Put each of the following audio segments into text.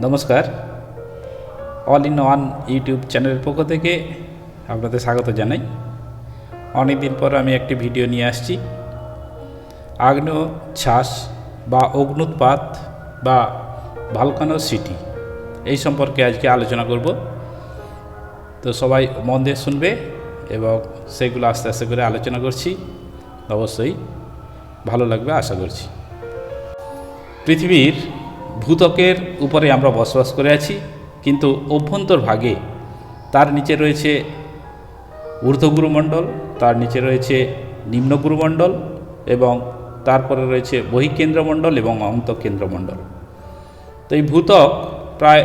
নমস্কার, all in one YouTube চ্যানেলের পক্ষ থেকে আপনাদের স্বাগত জানাই। অনেক দিন পর আমি একটি ভিডিও নিয়ে আসছি। আগ্নেয় ছাস বা অগ্নুৎপাত বা ভলকানোসিটি এই সম্পর্কে আজকে আলোচনা করব। তো সবাই মন দিয়ে শুনবে এবং সেগুলো আস্তে আস্তে করে আলোচনা করছি। অবশ্যই ভালো লাগবে আশা করছি। পৃথিবীর ভূত্বকের উপরে আমরা বসবাস করে আছি, কিন্তু অভ্যন্তরভাগে তার নিচে রয়েছে ঊর্ধ্বগুরুমণ্ডল, তার নিচে রয়েছে নিম্নগুরুমণ্ডল এবং তারপরে রয়েছে বহিঃকেন্দ্রমণ্ডল এবং অন্তঃকেন্দ্রমণ্ডল। তো এই ভূত্বক প্রায়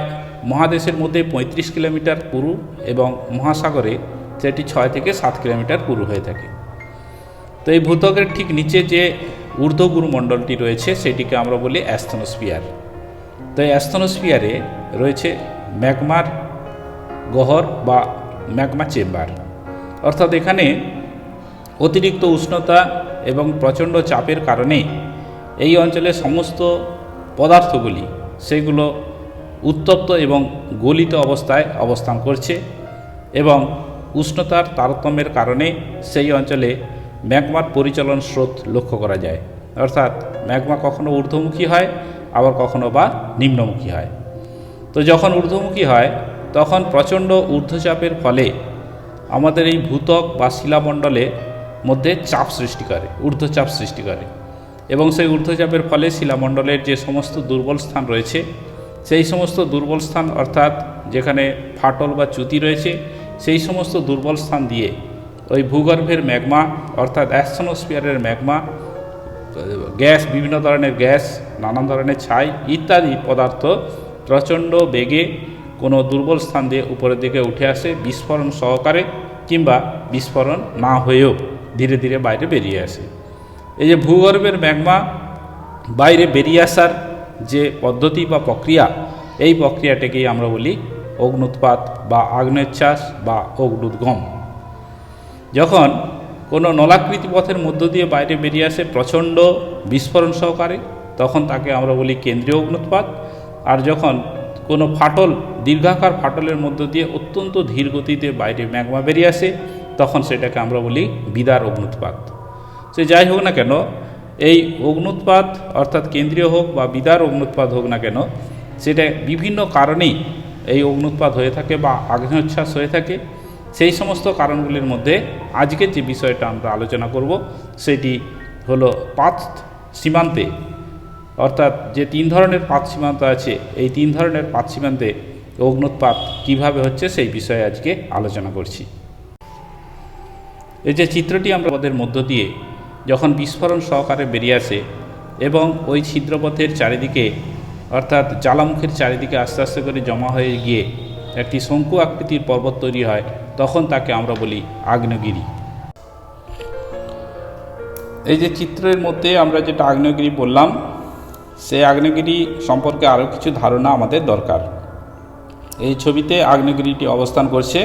মহাদেশের মধ্যে 35 কিলোমিটার পুরু এবং মহাসাগরে সেটি 6 থেকে 7 কিলোমিটার পুরু হয়ে থাকে। তো এই ভূত্বকের ঠিক নিচে যে ঊর্ধ্বগুরুমণ্ডলটি রয়েছে সেটিকে আমরা বলি অ্যাস্থনোস্ফিয়ার। তো এই অ্যাস্থনোস্ফিয়ারে রয়েছে ম্যাগমার গহ্বর বা ম্যাগমা চেম্বার, অর্থাৎ এখানে অতিরিক্ত উষ্ণতা এবং প্রচণ্ড চাপের কারণে এই অঞ্চলের সমস্ত পদার্থগুলি সেগুলো উত্তপ্ত এবং গলিত অবস্থায় অবস্থান করছে এবং উষ্ণতার তারতম্যের কারণে সেই অঞ্চলে ম্যাগমার পরিচলন স্রোত লক্ষ্য করা যায়। অর্থাৎ ম্যাগমা কখনো ঊর্ধ্বমুখী হয়, আবার কখনো বা নিম্নমুখী হয়। তো যখন ঊর্ধ্বমুখী হয় তখন প্রচণ্ড ঊর্ধ্বচাপের ফলে আমাদের এই ভূত্বক বা শিলামণ্ডলে মধ্যে চাপ সৃষ্টি করে, ঊর্ধ্বচাপ সৃষ্টি করে এবং সেই ঊর্ধ্বচাপের ফলে শিলামণ্ডলের যে সমস্ত দুর্বল স্থান রয়েছে সেই সমস্ত দুর্বল স্থান, অর্থাৎ যেখানে ফাটল বা চ্যুতি রয়েছে সেই সমস্ত দুর্বল স্থান দিয়ে ওই ভূগর্ভের ম্যাগমা অর্থাৎ অ্যাস্থনোস্ফিয়ারের ম্যাগমা, গ্যাস, বিভিন্ন ধরনের গ্যাস, নানান ধরনের ছাই ইত্যাদি পদার্থ প্রচণ্ড বেগে কোনো দুর্বল স্থান দিয়ে উপরের দিকে উঠে আসে বিস্ফোরণ সহকারে, কিংবা বিস্ফোরণ না হয়েও ধীরে ধীরে বাইরে বেরিয়ে আসে। এই যে ভূগর্ভের ম্যাগমা বাইরে বেরিয়ে আসার যে পদ্ধতি বা প্রক্রিয়া, এই প্রক্রিয়াটাকেই আমরা বলি অগ্নুৎপাত বা আগ্নেয়চ্ছ্বাস বা অগ্নুদ্গম। যখন কোনো নলাকৃতি পথের মধ্য দিয়ে বাইরে বেরিয়ে আসে প্রচণ্ড বিস্ফোরণ সহকারে, তখন তাকে আমরা বলি কেন্দ্রীয় অগ্নুৎপাত। আর যখন কোনো ফাটল, দীর্ঘাকার ফাটলের মধ্য দিয়ে অত্যন্ত ধীর গতিতে বাইরে ম্যাগমা বেরিয়ে আসে, তখন সেটাকে আমরা বলি বিদার অগ্নুৎপাত। সে যাই হোক না কেন, এই অগ্নুৎপাত অর্থাৎ কেন্দ্রীয় হোক বা বিদার অগ্নুৎপাত হোক না কেন, সেটা বিভিন্ন কারণেই এই অগ্নুৎপাত হয়ে থাকে বা আগ্নেয়োচ্ছ্বাস হয়ে থাকে। সেই সমস্ত কারণগুলির মধ্যে আজকের যে বিষয়টা আমরা আলোচনা করব সেটি হলো পাত সীমান্তে, অর্থাৎ যে 3 ধরনের পাত সীমান্ত আছে, এই 3 ধরনের পাত সীমান্তে অগ্নুৎপাত কীভাবে হচ্ছে সেই বিষয়ে আজকে আলোচনা করছি। এই যে চিত্রটি আমরা আমাদের মধ্য দিয়ে যখন বিস্ফোরণ সহকারে বেরিয়ে আসে এবং ওই ছিদ্রপথের চারিদিকে অর্থাৎ জ্বালামুখের চারিদিকে আস্তে আস্তে করে জমা হয়ে গিয়ে একটি শঙ্কু আকৃতির পর্বত তৈরি হয়, তখন তাকে আমরা বলি আগ্নেয়গিরি। এই যে চিত্রের মধ্যে আমরা যেটা আগ্নেয়গিরি বললাম, সেই আগ্নেয়গিরি সম্পর্কে আরও কিছু ধারণা আমাদের দরকার। এই ছবিতে আগ্নেয়গিরিটি অবস্থান করছে,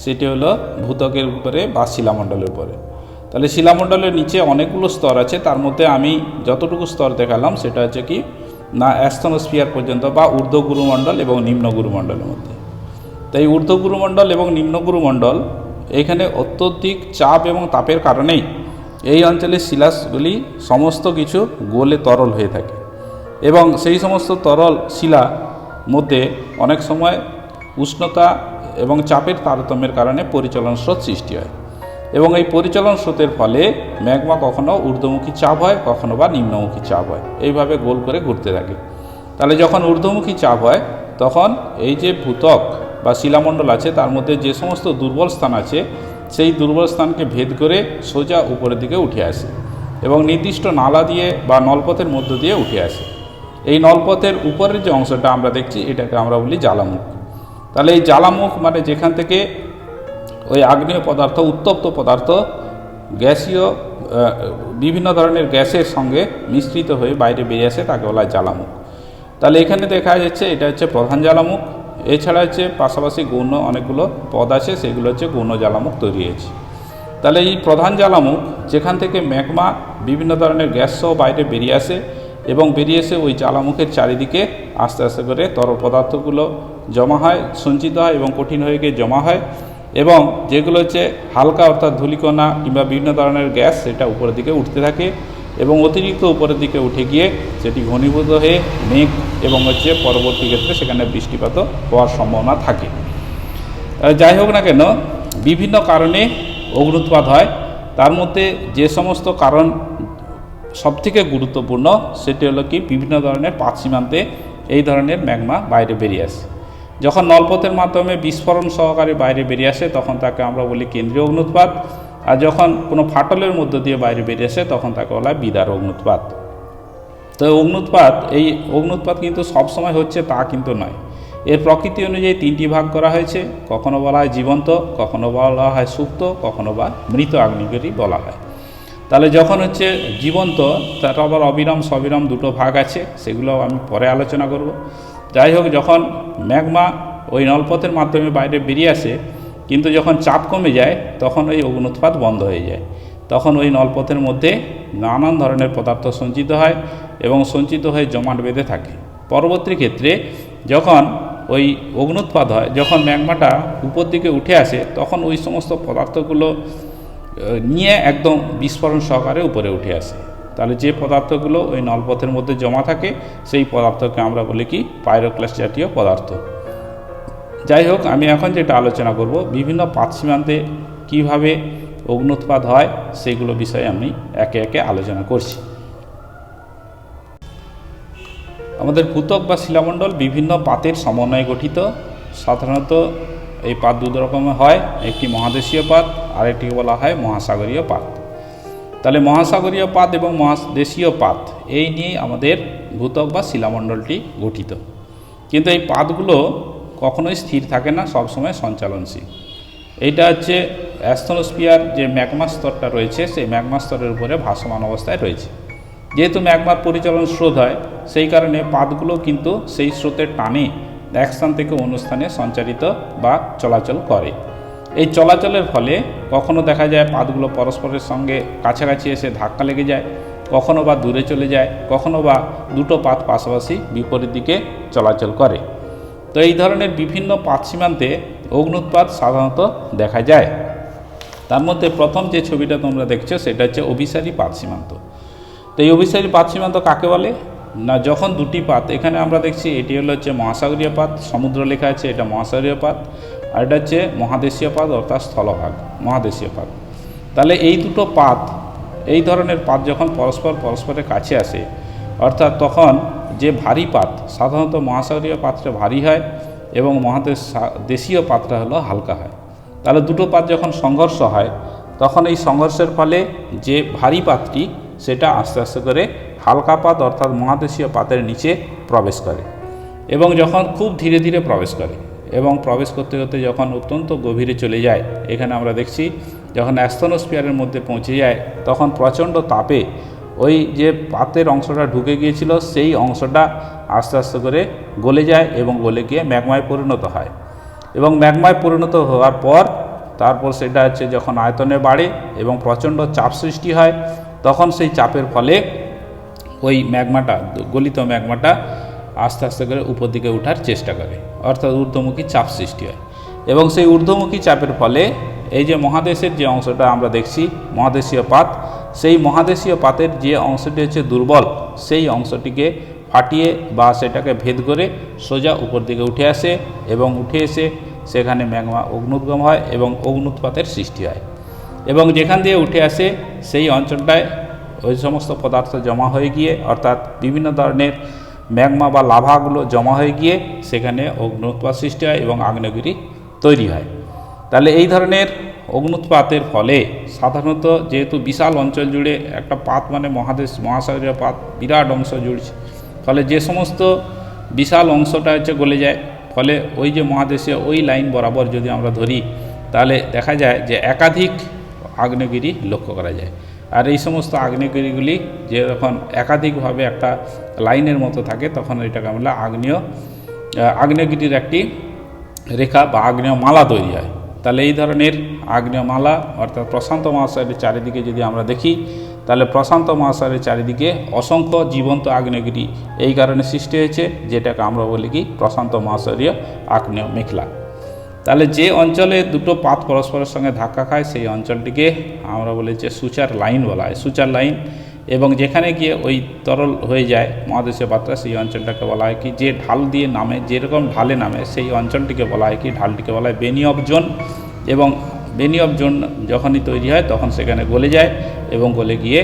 সেটি হলো ভূত্বকের উপরে বা শিলামণ্ডলের উপরে। তাহলে শিলামণ্ডলের নিচে অনেকগুলো স্তর আছে, তার মধ্যে আমি যতটুকু স্তর দেখালাম সেটা হচ্ছে কি না অ্যাস্থনোস্ফিয়ার পর্যন্ত বা ঊর্ধ্বগুরুমণ্ডল এবং নিম্নগুরুমণ্ডলের মধ্যে। তাই এই ঊর্ধ্বগুরুমণ্ডল এবং নিম্নগুরুমণ্ডল এখানে অত্যধিক চাপ এবং তাপের কারণেই এই অঞ্চলের শিলাগুলি সমস্ত কিছু গলে তরল হয়ে থাকে এবং সেই সমস্ত তরল শিলা মধ্যে অনেক সময় উষ্ণতা এবং চাপের তারতম্যের কারণে পরিচলন স্রোত সৃষ্টি হয় এবং এই পরিচলন স্রোতের ফলে ম্যাগমা কখনো ঊর্ধ্বমুখী চাপ হয়, কখনো বা নিম্নমুখী চাপ হয়, এইভাবে গোল করে ঘুরতে থাকে। তাহলে যখন ঊর্ধ্বমুখী চাপ হয় তখন এই যে ভূত্বক বা শিলামণ্ডল আছে তার মধ্যে যে সমস্ত দুর্বল স্থান আছে সেই দুর্বল স্থানকে ভেদ করে সোজা উপরের দিকে উঠে আসে এবং নির্দিষ্ট নালা দিয়ে বা নলপথের মধ্য দিয়ে উঠে আসে। এই নলপথের উপরের যে অংশটা আমরা দেখছি এটাকে আমরা বলি জ্বালামুখ। তাহলে এই জ্বালামুখ মানে যেখান থেকে ওই আগ্নেয় পদার্থ, উত্তপ্ত পদার্থ, গ্যাসীয় বিভিন্ন ধরনের গ্যাসের সঙ্গে মিশ্রিত হয়ে বাইরে বেরিয়ে আসে, তাকে বলা হয় জ্বালামুখ। তাহলে এখানে দেখা যাচ্ছে এটা হচ্ছে প্রধান জ্বালামুখ। এছাড়া হচ্ছে পাশাপাশি গৌণ অনেকগুলো পদ আছে, সেগুলো হচ্ছে গৌণ জ্বালামুখ তৈরি হয়েছে। তাহলে এই প্রধান জ্বালামুখ যেখান থেকে ম্যাগমা বিভিন্ন ধরনের গ্যাস সহ বাইরে বেরিয়ে আসে এবং বেরিয়ে এসে ওই জ্বালামুখের চারিদিকে আস্তে আস্তে করে তরল পদার্থগুলো জমা হয়, সঞ্চিত হয় এবং কঠিন হয়ে গিয়ে জমা হয়, এবং যেগুলো হচ্ছে হালকা অর্থাৎ ধূলিকণা কিংবা বিভিন্ন ধরনের গ্যাস সেটা উপরের দিকে উঠতে থাকে এবং অতিরিক্ত উপরের দিকে উঠে গিয়ে সেটি ঘনীভূত হয়ে মেঘ এবং হচ্ছে পরবর্তী ক্ষেত্রে সেখানে বৃষ্টিপাতও হওয়ার সম্ভাবনা থাকে। যাই হোক না কেন, বিভিন্ন কারণে অগ্ন্যুৎপাত হয়। তার মধ্যে যে সমস্ত কারণ সবথেকে গুরুত্বপূর্ণ সেটি হলো কি বিভিন্ন ধরনের পাত সীমান্তে এই ধরনের ম্যাগমা বাইরে বেরিয়ে আসে। যখন নলপথের মাধ্যমে বিস্ফোরণ সহকারে বাইরে বেরিয়ে আসে তখন তাকে আমরা বলি কেন্দ্রীয় অগ্ন্যুৎপাত, আর যখন কোনো ফাটলের মধ্য দিয়ে বাইরে বেরিয়ে আসে তখন তাকে বলা হয় বিদার অগ্ন্যুৎপাত। তো এই অগ্ন্যুৎপাত কিন্তু সবসময় হচ্ছে তা কিন্তু নয়। এর প্রকৃতি অনুযায়ী তিনটি ভাগ করা হয়েছে, কখনো বলা হয় জীবন্ত, কখনো বলা হয় সুপ্ত, কখনো বা মৃত আগ্নেয়গিরি বলা হয়। তাহলে যখন হচ্ছে জীবন্ত, তার আবার অবিরাম সবিরাম দুটো ভাগ আছে, সেগুলো আমি পরে আলোচনা করব। যাই হোক, যখন ম্যাগমা ওই নলপথের মাধ্যমে বাইরে বেরিয়ে আসে কিন্তু যখন চাপ কমে যায় তখন ওই অগ্ন্যুৎপাত বন্ধ হয়ে যায়। তখন ওই নলপথের মধ্যে নানান ধরনের পদার্থ সঞ্চিত হয় এবং সঞ্চিত হয়ে জমাট বেঁধে থাকে। পরবর্তী ক্ষেত্রে যখন ওই অগ্ন্যুৎপাত হয়, যখন ম্যাগমাটা উপর দিকে উঠে আসে তখন ওই সমস্ত পদার্থগুলো নিয়ে একদম বিস্ফোরণ সহকারে উপরে উঠে আসে। তাহলে যে পদার্থগুলো ওই নলপথের মধ্যে জমা থাকে সেই পদার্থকে আমরা বলি কি পাইরোক্লাস্ট জাতীয় পদার্থ। যাই হোক, আমি এখন যেটা আলোচনা করব বিভিন্ন পাত সীমান্তে কীভাবে অগ্ন্যুৎপাত হয় সেগুলো বিষয়ে আমি একে একে আলোচনা করছি। আমাদের ভূত্বক বা শিলামণ্ডল বিভিন্ন পাতের সমন্বয়ে গঠিত। সাধারণত এই পাত দু রকমের হয়, একটি মহাদেশীয় পাত আর একটি বলা হয় মহাসাগরীয় পাত। তাহলে মহাসাগরীয় পাত এবং মহাদেশীয় পাত এই নিয়েই আমাদের ভূত্বক বা শিলামণ্ডলটি গঠিত। কিন্তু এই পাতগুলো কখনোই স্থির থাকে না, সবসময় সঞ্চালনশীল। এইটা হচ্ছে অ্যাস্থনোস্ফিয়ার যে ম্যাগমা স্তরটা রয়েছে সেই ম্যাগমা স্তরের উপরে ভাসমান অবস্থায় রয়েছে। যেহেতু ম্যাগমার পরিচালন স্রোত হয় সেই কারণে পাতগুলো কিন্তু সেই স্রোতের টানে এক স্থান থেকে অন্য স্থানে সঞ্চারিত বা চলাচল করে। এই চলাচলের ফলে কখনো দেখা যায় পাতগুলো পরস্পরের সঙ্গে কাছাকাছি এসে ধাক্কা লেগে যায়, কখনো বা দূরে চলে যায়, কখনো বা দুটো পাত পাশাপাশি বিপরীত দিকে চলাচল করে। তো এই ধরনের বিভিন্ন পাত সীমান্তে অগ্ন্যুৎপাত সাধারণত দেখা যায়। তার মধ্যে প্রথম যে ছবিটা তোমরা দেখছো সেটা হচ্ছে অভিসারী পাত সীমান্ত। তো এই অভিসারী পাত সীমান্ত কাকে বলে না, যখন দুটি পাত, এখানে আমরা দেখছি এটি হচ্ছে মহাসাগরীয় পাত, সমুদ্র লেখা আছে, এটা মহাসাগরীয় পাত, আর এটা হচ্ছে মহাদেশীয় পাত অর্থাৎ স্থলভাগ মহাদেশীয় পাত। তাহলে এই দুটো পাত, এই ধরনের পাত যখন পরস্পরের কাছে আসে অর্থাৎ তখন যে ভারী পাত, সাধারণত মহাসাগরীয় পাতটা ভারী হয় এবং দেশীয় পাতটা হলো হালকা হয়। তাহলে দুটো পাত যখন সংঘর্ষ হয় তখন এই সংঘর্ষের ফলে যে ভারী পাতটি সেটা আস্তে আস্তে করে হালকা পাত অর্থাৎ মহাদেশীয় পাতের নিচে প্রবেশ করে এবং যখন খুব ধীরে ধীরে প্রবেশ করে এবং প্রবেশ করতে করতে যখন অত্যন্ত গভীরে চলে যায়, এখানে আমরা দেখছি যখন অ্যাস্থনোস্ফিয়ারের মধ্যে পৌঁছে যায় তখন প্রচণ্ড তাপে ওই যে পাতের অংশটা ঢুকে গিয়েছিল সেই অংশটা আস্তে আস্তে করে গলে যায় এবং গলে গিয়ে ম্যাগমায় পরিণত হয় এবং ম্যাগমায় পরিণত হওয়ার পর তারপর সেটা হচ্ছে যখন আয়তনে বাড়ে এবং প্রচণ্ড চাপ সৃষ্টি হয় তখন সেই চাপের ফলে ওই ম্যাগমাটা, গলিত ম্যাগমাটা আস্তে আস্তে করে উপর দিকে ওঠার চেষ্টা করে, অর্থাৎ ঊর্ধ্বমুখী চাপ সৃষ্টি হয় এবং সেই ঊর্ধ্বমুখী চাপের ফলে এই যে মহাদেশের যে অংশটা আমরা দেখছি মহাদেশীয় পাত, সেই মহাদেশীয় পাতের যে অংশটি হচ্ছে দুর্বল সেই অংশটিকে ফাটিয়ে বা সেটাকে ভেদ করে সোজা উপর দিকে উঠে আসে এবং উঠে এসে সেখানে ম্যাগমা অগ্নুদ্গম হয় এবং অগ্নুৎপাতের সৃষ্টি হয় এবং যেখান দিয়ে উঠে আসে সেই অঞ্চলটায় ওই সমস্ত পদার্থ জমা হয়ে গিয়ে অর্থাৎ বিভিন্ন ধরনের ম্যাগমা বা লাভাগুলো জমা হয়ে গিয়ে সেখানে অগ্নুৎপাত সৃষ্টি হয় এবং আগ্নেয়গিরি তৈরি হয়। তাহলে এই ধরনের অগ্নুৎপাতের ফলে সাধারণত যেহেতু বিশাল অঞ্চল জুড়ে একটা পাত মানে মহাসাগরীয় পাত বিরাট অংশ জুড়ছে, ফলে যে সমস্ত বিশাল অংশটা হচ্ছে গলে যায়, ফলে ওই যে মহাদেশীয় ওই লাইন বরাবর যদি আমরা ধরি তাহলে দেখা যায় যে একাধিক আগ্নেয়গিরি লক্ষ্য করা যায়। আর এই সমস্ত আগ্নেয়গিরিগুলি যে যখন একাধিকভাবে একটা লাইনের মতো থাকে তখন এটাকে আমরা আগ্নেয়গিরির একটি রেখা বা আগ্নেয় মালা তৈরি হয় তাহলে এই ধরনের আগ্নেয়মালা অর্থাৎ প্রশান্ত মহাসাগরের চারিদিকে যদি আমরা দেখি, তাহলে প্রশান্ত মহাসাগরের চারিদিকে অসংখ্য জীবন্ত আগ্নেয়গিরি এই কারণে সৃষ্টি হয়েছে, যেটাকে আমরা বলি কি প্রশান্ত মহাসাগরীয় আগ্নেয় মেখলা। তাহলে যে অঞ্চলে দুটো পাত পরস্পরের সঙ্গে ধাক্কা খায় সেই অঞ্চলটিকে আমরা বলি যে সুচার লাইন বলা হয়, সুচার লাইন। এবং যেখানে গিয়ে ওই তরল হয়ে যায় মহাদেশীয় পাতটা, সেই অঞ্চলটাকে বলা হয় কি, যে ঢাল দিয়ে নামে, যেরকম ঢালে নামে সেই অঞ্চলটিকে বলা হয় কি, ঢালটিকে বলা হয় বেনি অফ জোন। এবং বেনি অফ জোন যখনই তৈরি হয় তখন সেখানে গলে যায় এবং গলে গিয়ে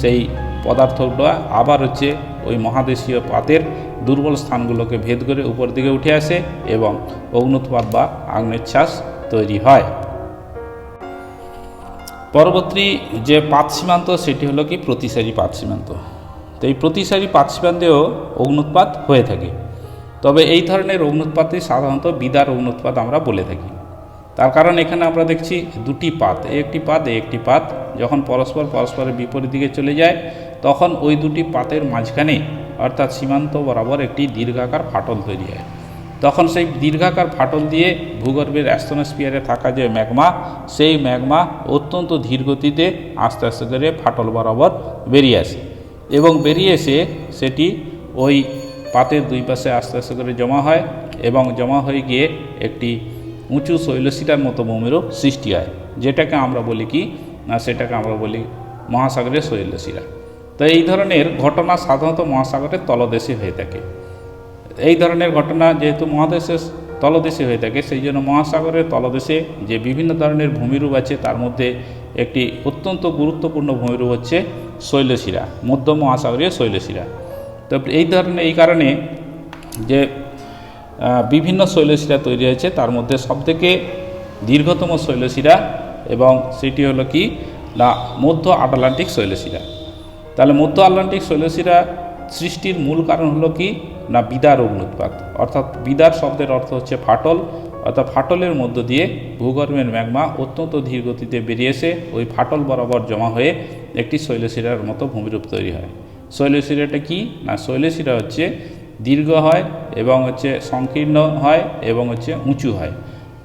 সেই পদার্থটা আবার ওই মহাদেশীয় পাতের দুর্বল স্থানগুলোকে ভেদ করে উপর দিকে উঠে আসে এবং অগ্নুৎপাত বা আগ্নেয়চ্ছ্বাস তৈরি হয়। পরবর্তী যে পাত সীমান্ত সেটি হলো কি প্রতিসারী পাত সীমান্ত। তো এই প্রতিসারী পাত সীমান্তেও অগ্নুৎপাত হয়ে থাকে, তবে এই ধরনের অগ্নুৎপাতই সাধারণত বিদার অগ্নুৎপাত আমরা বলে থাকি। তার কারণ এখানে আমরা দেখছি দুটি পাত, একটি পাত যখন পরস্পরের বিপরীত দিকে চলে যায় তখন ওই দুটি পাতের মাঝখানে অর্থাৎ সীমান্ত বরাবর একটি দীর্ঘাকার ফাটল তৈরি হয়। তখন সেই দীর্ঘাকার ফাটল দিয়ে ভূগর্ভের অ্যাস্টোনোস্ফিয়ারে থাকা যে ম্যাগমা, সেই ম্যাগমা অত্যন্ত ধীর গতিতে আস্তে আস্তে করে ফাটল বরাবর বেরিয়ে আসে এবং বেরিয়ে এসে সেটি ওই পাতের দুই পাশে আস্তে আস্তে করে জমা হয় এবং জমা হয়ে গিয়ে একটি উঁচু শৈলশিরার মতো ভূমিরও সৃষ্টি হয়, যেটাকে আমরা বলি কি না, সেটাকে আমরা বলি মহাসাগরের শৈলশিরা। তো এই ধরনের ঘটনা সাধারণত মহাসাগরের তলদেশে হয়ে থাকে। এই ধরনের ঘটনা যেহেতু মহাদেশের তলদেশে হয়ে থাকে, সেই জন্য মহাসাগরের তলদেশে যে বিভিন্ন ধরনের ভূমিরূপ আছে তার মধ্যে একটি অত্যন্ত গুরুত্বপূর্ণ ভূমিরূপ হচ্ছে শৈলশিরা, মধ্য মহাসাগরীয় শৈলশিরা। তো এই কারণে যে বিভিন্ন শৈলশিরা তৈরি হয়েছে, তার মধ্যে সবথেকে দীর্ঘতম শৈলশিরা এবং সেটি হলো কি না মধ্য আটলান্টিক শৈলশিরা। তাহলে মধ্য আটলান্টিক শৈলশিরা সৃষ্টির মূল কারণ হলো কি না বিদার অগ্নুৎপাত, অর্থাৎ বিদার শব্দের অর্থ হচ্ছে ফাটল, অর্থাৎ ফাটলের মধ্য দিয়ে ভূগর্ভের ম্যাগমা অত্যন্ত ধীর গতিতে বেরিয়ে এসে ওই ফাটল বরাবর জমা হয়ে একটি শৈলশিরার মতো ভূমিরূপ তৈরি হয়। শৈলশিরাটা কি না, শৈলশিরা হচ্ছে দীর্ঘ হয় এবং সংকীর্ণ হয় এবং উঁচু হয়,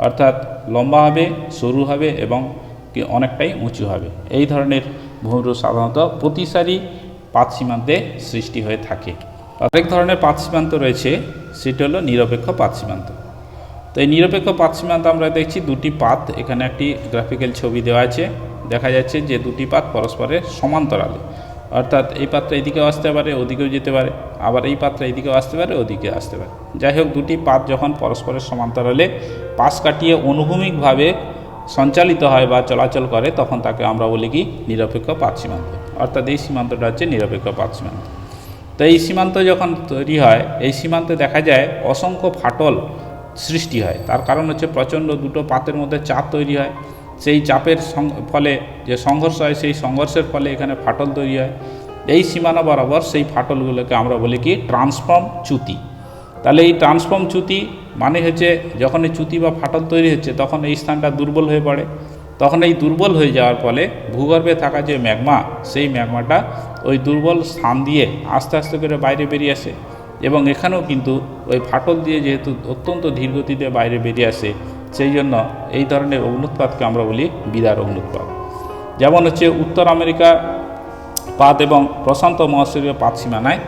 অর্থাৎ লম্বা হবে, সরু হবে এবং অনেকটাই উঁচু হবে। এই ধরনের ভূমিরূপ সাধারণত প্রতিসারী পাত সীমান্তে সৃষ্টি হয়ে থাকে। আরেক ধরনের পাত সীমান্ত রয়েছে, সেটি হলো নিরপেক্ষ পাত সীমান্ত। তো এই নিরপেক্ষ পাত সীমান্ত আমরা দেখছি দুটি পাত, এখানে একটি গ্রাফিক্যাল ছবি দেওয়া আছে, দেখা যাচ্ছে যে দুটি পাত পরস্পরের সমান্তরালে, অর্থাৎ এই পাত্রা এদিকেও আসতে পারে, ওদিকেও যেতে পারে, আবার এই পাত্রা এদিকেও আসতে পারে, ওদিকে আসতে পারে। যাই হোক, দুটি পাত যখন পরস্পরের সমান্তরালে পাশ কাটিয়ে অনুভূমিকভাবে সঞ্চালিত হয় বা চলাচল করে, তখন তাকে আমরা বলি কি নিরপেক্ষ পাত সীমান্ত, অর্থাৎ এই সীমান্তটা হচ্ছে নিরপেক্ষ পাত সীমান্ত। তো এই সীমান্ত যখন তৈরি হয়, এই সীমান্তে দেখা যায় অসংখ্য ফাটল সৃষ্টি হয়। তার কারণ হচ্ছে প্রচণ্ড দুটো পাতের মধ্যে চাপ তৈরি হয়, সেই চাপের ফলে যে সংঘর্ষ হয়, সেই সংঘর্ষের ফলে এখানে ফাটল তৈরি হয়। এই সীমানা বরাবর সেই ফাটলগুলোকে আমরা বলি কি ট্রান্সফর্ম চ্যুতি। তাহলে এই ট্রান্সফর্ম চ্যুতি মানে হচ্ছে যখন এই চ্যুতি বা ফাটল তৈরি হচ্ছে তখন এই স্থানটা দুর্বল হয়ে পড়ে, তখন এই দুর্বল হয়ে যাওয়ার ফলে ভূগর্ভে থাকা যে ম্যাগমা, সেই ম্যাগমাটা ওই দুর্বল স্থান দিয়ে আস্তে আস্তে করে বাইরে বেরিয়ে আসে এবং এখানেও কিন্তু ওই ফাটল দিয়ে যেহেতু অত্যন্ত ধীরগতিতে বাইরে বেরিয়ে আসে, সেই জন্য এই ধরনের অগ্নুৎপাতকে আমরা বলি বিদার অগ্নুৎপাত। যেমন উত্তর আমেরিকা পাত এবং প্রশান্ত মহাসাগরীয় পাত সীমানায়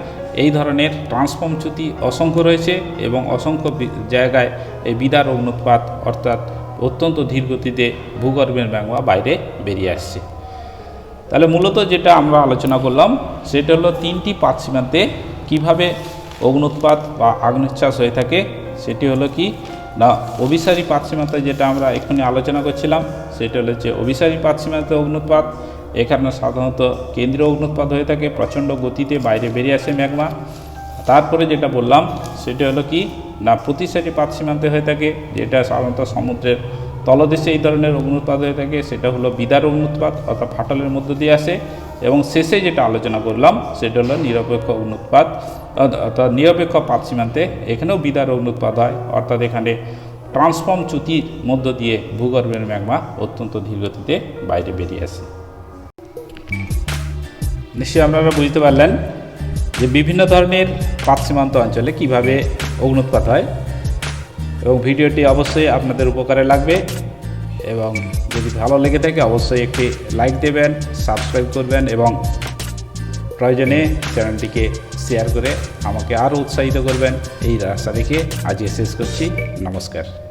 এই ধরনের ট্রান্সফর্ম চ্যুতি অসংখ্য রয়েছে এবং অসংখ্য জায়গায় এই বিদার অগ্নুৎপাত অর্থাৎ অত্যন্ত ধীর গতিতে ভূগর্ভের ম্যাগমা বাইরে বেরিয়ে আসছে। তাহলে মূলত যেটা আমরা আলোচনা করলাম সেটা হলো তিনটি পাত সীমান্তে কীভাবে অগ্নুৎপাত বা আগ্নেয়চ্ছ্বাস হয়ে থাকে। সেটি হলো কি না অভিসারী পাত সীমান্তে, যেটা আমরা এক্ষুনি আলোচনা করছিলাম, সেটা হচ্ছে অভিসারী পাত সীমান্তে অগ্নুৎপাত। এখানে সাধারণত কেন্দ্রীয় অগ্নুৎপাত হয়ে থাকে, প্রচণ্ড গতিতে বাইরে বেরিয়ে আসে ম্যাগমা। তারপরে যেটা বললাম সেটা হলো কি না প্রতিসারী পাত সীমান্তে হয়ে থাকে, যেটা সাধারণত সমুদ্রের তলদেশে এই ধরনের অগ্নুৎপাত হয়ে থাকে, সেটা হলো বিদার অগ্নুৎপাত অর্থাৎ ফাটলের মধ্য দিয়ে আসে। এবং শেষে যেটা আলোচনা করলাম সেটা হলো নিরপেক্ষ অগ্নুৎপাত অর্থাৎ নিরপেক্ষ পাত সীমান্তে, এখানেও বিদার অগ্নুৎপাত হয়, অর্থাৎ এখানে ট্রান্সফর্ম চ্যুতির মধ্য দিয়ে ভূগর্ভের ম্যাগমা অত্যন্ত ধীরগতিতে বাইরে বেরিয়ে আসে। নিশ্চয়ই আপনারা বুঝতে পারলেন যে বিভিন্ন ধরনের পাত সীমান্ত অঞ্চলে কিভাবে অগ্নুৎপাত হয় এবং ভিডিওটি অবশ্যই আপনাদের উপকারে লাগবে। এবং যদি ভালো লেগে থাকে অবশ্যই একটি লাইক দেবেন, সাবস্ক্রাইব করবেন এবং প্রয়োজনে চ্যানেলটিকে শেয়ার করে আমাকে আরও উৎসাহিত করবেন। এই আশা রেখে আজকে শেষ করছি। নমস্কার।